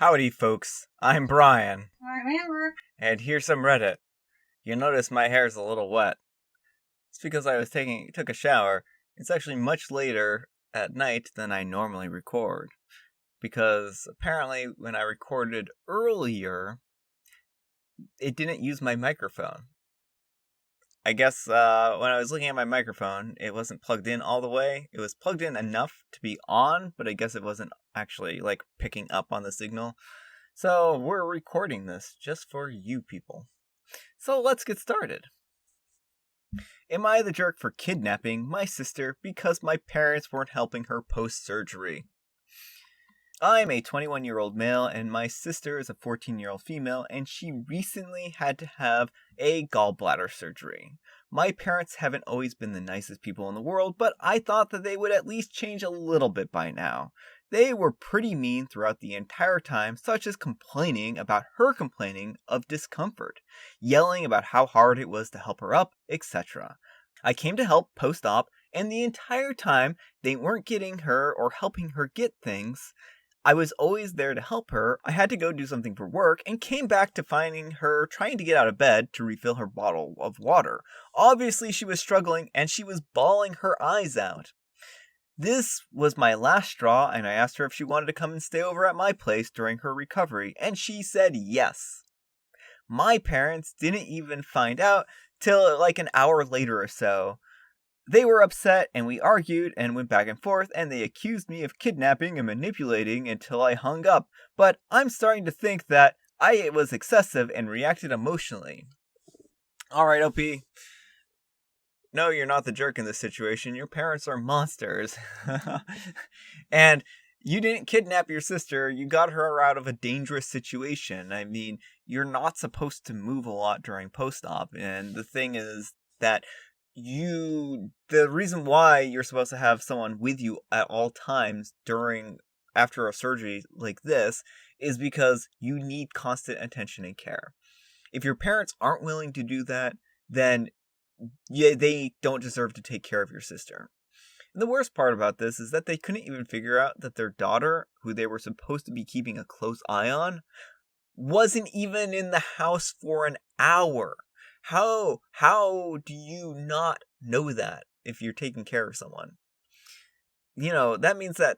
Howdy, folks. I'm Brian, I'm Amber. and here's some Reddit. You'll notice my hair's a little wet. It's because I took a shower. It's actually much later at night than I normally record, because apparently when I recorded earlier, it didn't use my microphone. I guess when I was looking at my microphone, it wasn't plugged in all the way. It was plugged in enough to be on, but I guess it wasn't actually picking up on the signal. So we're recording this just for you people. So let's get started. Am I the jerk for kidnapping my sister because my parents weren't helping her post-surgery? I'm a 21-year-old male and my sister is a 14-year-old female and she recently had to have a gallbladder surgery. My parents haven't always been the nicest people in the world, but I thought that they would at least change a little bit by now. They were pretty mean throughout the entire time, such as complaining about her complaining of discomfort, yelling about how hard it was to help her up, etc. I came to help post-op, and the entire time they weren't getting her or helping her get things. I was always there to help her. I had to go do something for work and came back to finding her trying to get out of bed to refill her bottle of water. Obviously, she was struggling and she was bawling her eyes out. This was my last straw, and I asked her if she wanted to come and stay over at my place during her recovery, and she said yes. My parents didn't even find out till an hour later or so. They were upset, and we argued and went back and forth, and they accused me of kidnapping and manipulating until I hung up, but I'm starting to think that I was excessive and reacted emotionally. Alright, OP. No, you're not the jerk in this situation. Your parents are monsters. And you didn't kidnap your sister. You got her out of a dangerous situation. I mean, you're not supposed to move a lot during post-op. And the thing is that the reason why you're supposed to have someone with you at all times after a surgery like this is because you need constant attention and care. If your parents aren't willing to do that, then they don't deserve to take care of your sister. And the worst part about this is that they couldn't even figure out that their daughter, who they were supposed to be keeping a close eye on, wasn't even in the house for an hour. How do you not know that if you're taking care of someone? That means that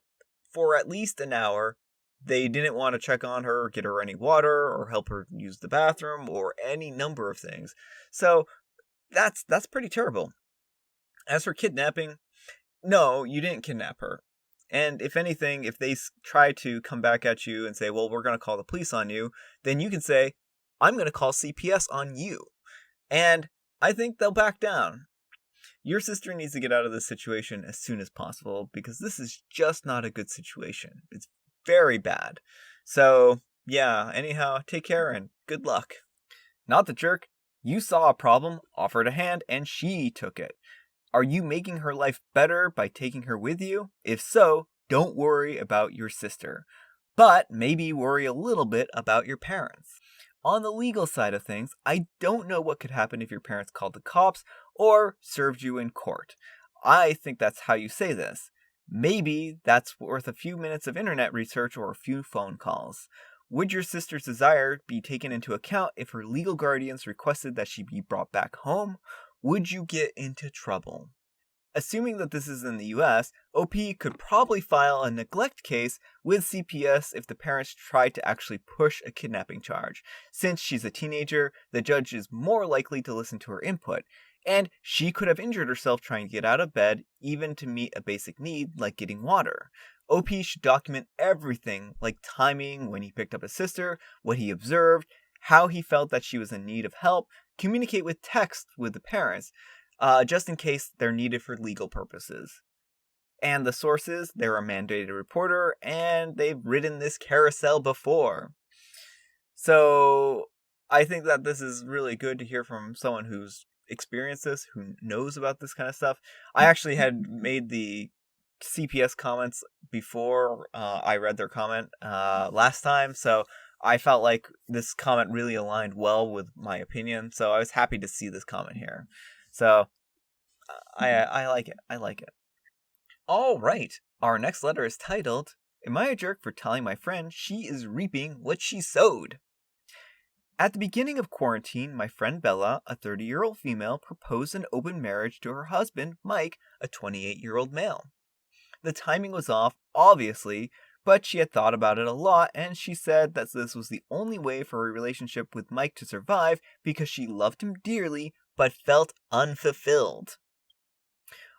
for at least an hour, they didn't want to check on her or get her any water or help her use the bathroom or any number of things. So that's pretty terrible. As for kidnapping, no, you didn't kidnap her. And if anything, if they try to come back at you and say, well, we're going to call the police on you, then you can say, I'm going to call CPS on you. And I think they'll back down. Your sister needs to get out of this situation as soon as possible because this is just not a good situation. It's very bad. So, yeah, anyhow, take care and good luck. Not the jerk. You saw a problem, offered a hand, and she took it. Are you making her life better by taking her with you? If so, don't worry about your sister. But maybe worry a little bit about your parents. On the legal side of things, I don't know what could happen if your parents called the cops or served you in court. I think that's how you say this. Maybe that's worth a few minutes of internet research or a few phone calls. Would your sister's desire be taken into account if her legal guardians requested that she be brought back home? Would you get into trouble? Assuming that this is in the US, OP could probably file a neglect case with CPS if the parents tried to actually push a kidnapping charge. Since she's a teenager, the judge is more likely to listen to her input, and she could have injured herself trying to get out of bed, even to meet a basic need like getting water. OP should document everything, like timing, when he picked up his sister, what he observed, how he felt that she was in need of help, communicate with text with the parents, just in case they're needed for legal purposes. And the sources, they're a mandated reporter, and they've ridden this carousel before. So, I think that this is really good to hear from someone who's experienced this, who knows about this kind of stuff. I actually had made the CPS comments before I read their comment last time, so I felt like this comment really aligned well with my opinion, so I was happy to see this comment here. So, I like it. I like it. All right. Our next letter is titled, Am I a jerk for telling my friend she is reaping what she sowed? At the beginning of quarantine, my friend Bella, a 30-year-old female, proposed an open marriage to her husband, Mike, a 28-year-old male. The timing was off, obviously, but she had thought about it a lot, and she said that this was the only way for her relationship with Mike to survive because she loved him dearly but felt unfulfilled.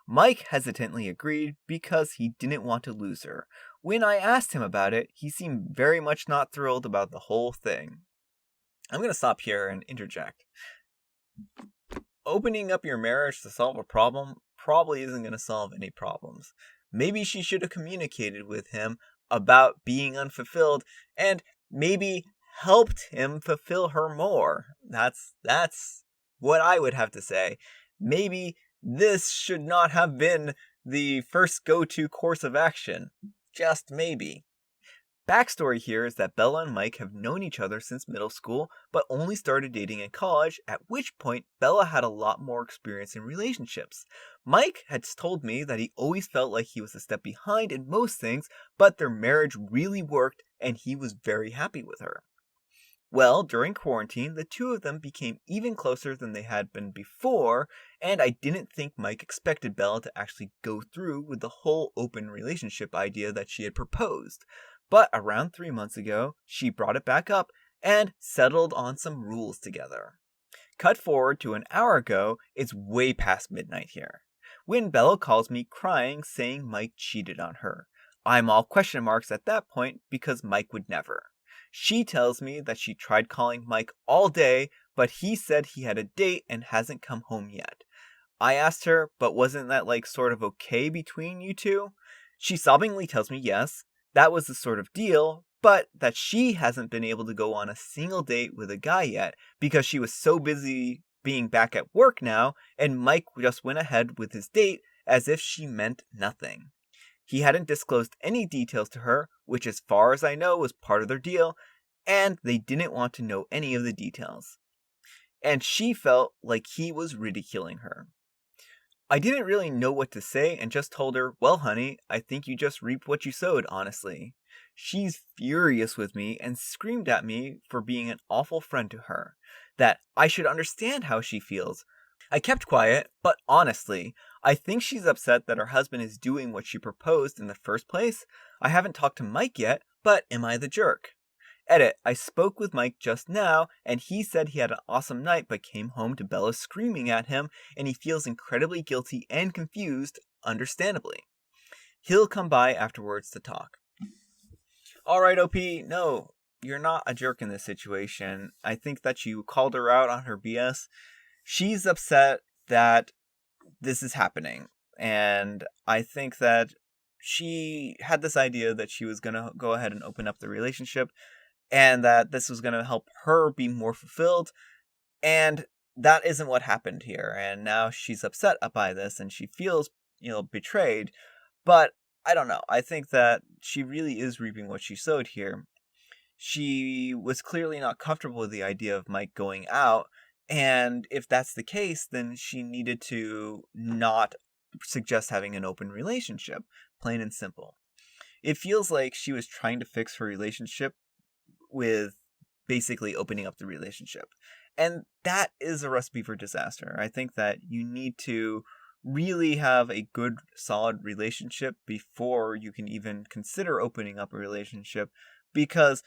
Mike hesitantly agreed because he didn't want to lose her. When I asked him about it, he seemed very much not thrilled about the whole thing. I'm going to stop here and interject. Opening up your marriage to solve a problem probably isn't going to solve any problems. Maybe she should have communicated with him about being unfulfilled and maybe helped him fulfill her more. That's what I would have to say. Maybe this should not have been the first go-to course of action. Just maybe. Backstory here is that Bella and Mike have known each other since middle school, but only started dating in college, at which point Bella had a lot more experience in relationships. Mike had told me that he always felt like he was a step behind in most things, but their marriage really worked and he was very happy with her. Well, during quarantine, the two of them became even closer than they had been before, and I didn't think Mike expected Bella to actually go through with the whole open relationship idea that she had proposed. But around 3 months ago, she brought it back up and settled on some rules together. Cut forward to an hour ago, it's way past midnight here, when Bella calls me crying saying Mike cheated on her. I'm all question marks at that point because Mike would never. She tells me that she tried calling Mike all day, but he said he had a date and hasn't come home yet. I asked her, but wasn't that sort of okay between you two? She sobbingly tells me yes, that was the sort of deal, but that she hasn't been able to go on a single date with a guy yet because she was so busy being back at work now, and Mike just went ahead with his date as if she meant nothing. He hadn't disclosed any details to her, which as far as I know was part of their deal, and they didn't want to know any of the details. And she felt like he was ridiculing her. I didn't really know what to say and just told her, well, honey, I think you just reaped what you sowed, honestly. She's furious with me and screamed at me for being an awful friend to her, that I should understand how she feels. I kept quiet, but honestly, I think she's upset that her husband is doing what she proposed in the first place. I haven't talked to Mike yet, but am I the jerk? Edit, I spoke with Mike just now, and he said he had an awesome night but came home to Bella screaming at him, and he feels incredibly guilty and confused, understandably. He'll come by afterwards to talk. Alright, OP, no, you're not a jerk in this situation. I think that you called her out on her BS. She's upset that this is happening, and I think that she had this idea that she was going to go ahead and open up the relationship, and that this was going to help her be more fulfilled, and that isn't what happened here, and now she's upset by this, and she feels, betrayed, but I don't know, I think that she really is reaping what she sowed here. She was clearly not comfortable with the idea of Mike going out, and if that's the case, then she needed to not suggest having an open relationship, plain and simple. It feels like she was trying to fix her relationship with basically opening up the relationship. And that is a recipe for disaster. I think that you need to really have a good, solid relationship before you can even consider opening up a relationship. Because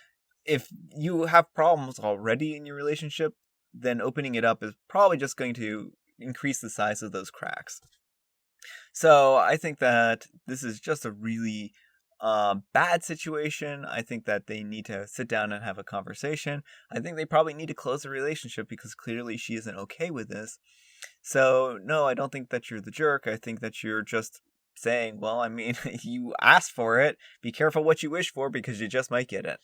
if you have problems already in your relationship, then opening it up is probably just going to increase the size of those cracks. So I think that this is just a really bad situation. I think that they need to sit down and have a conversation. I think they probably need to close the relationship because clearly she isn't okay with this. So no, I don't think that you're the jerk. I think that you're just saying, well, I mean, you asked for it. Be careful what you wish for because you just might get it.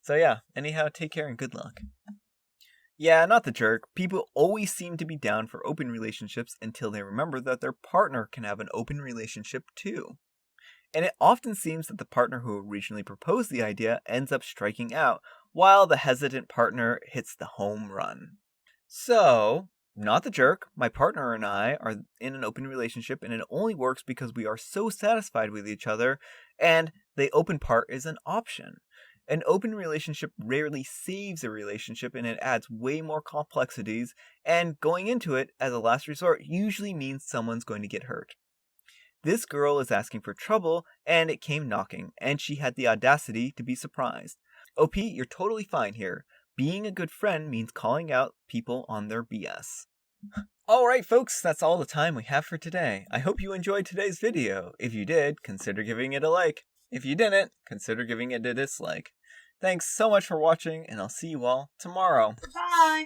So yeah, anyhow, take care and good luck. Yeah, not the jerk. People always seem to be down for open relationships until they remember that their partner can have an open relationship too. And it often seems that the partner who originally proposed the idea ends up striking out, while the hesitant partner hits the home run. So, not the jerk, my partner and I are in an open relationship, and it only works because we are so satisfied with each other, and the open part is an option. An open relationship rarely saves a relationship, and it adds way more complexities, and going into it as a last resort usually means someone's going to get hurt. This girl is asking for trouble, and it came knocking, and she had the audacity to be surprised. OP, you're totally fine here. Being a good friend means calling out people on their BS. Alright folks, that's all the time we have for today. I hope you enjoyed today's video. If you did, consider giving it a like. If you didn't, consider giving it a dislike. Thanks so much for watching, and I'll see you all tomorrow. Bye!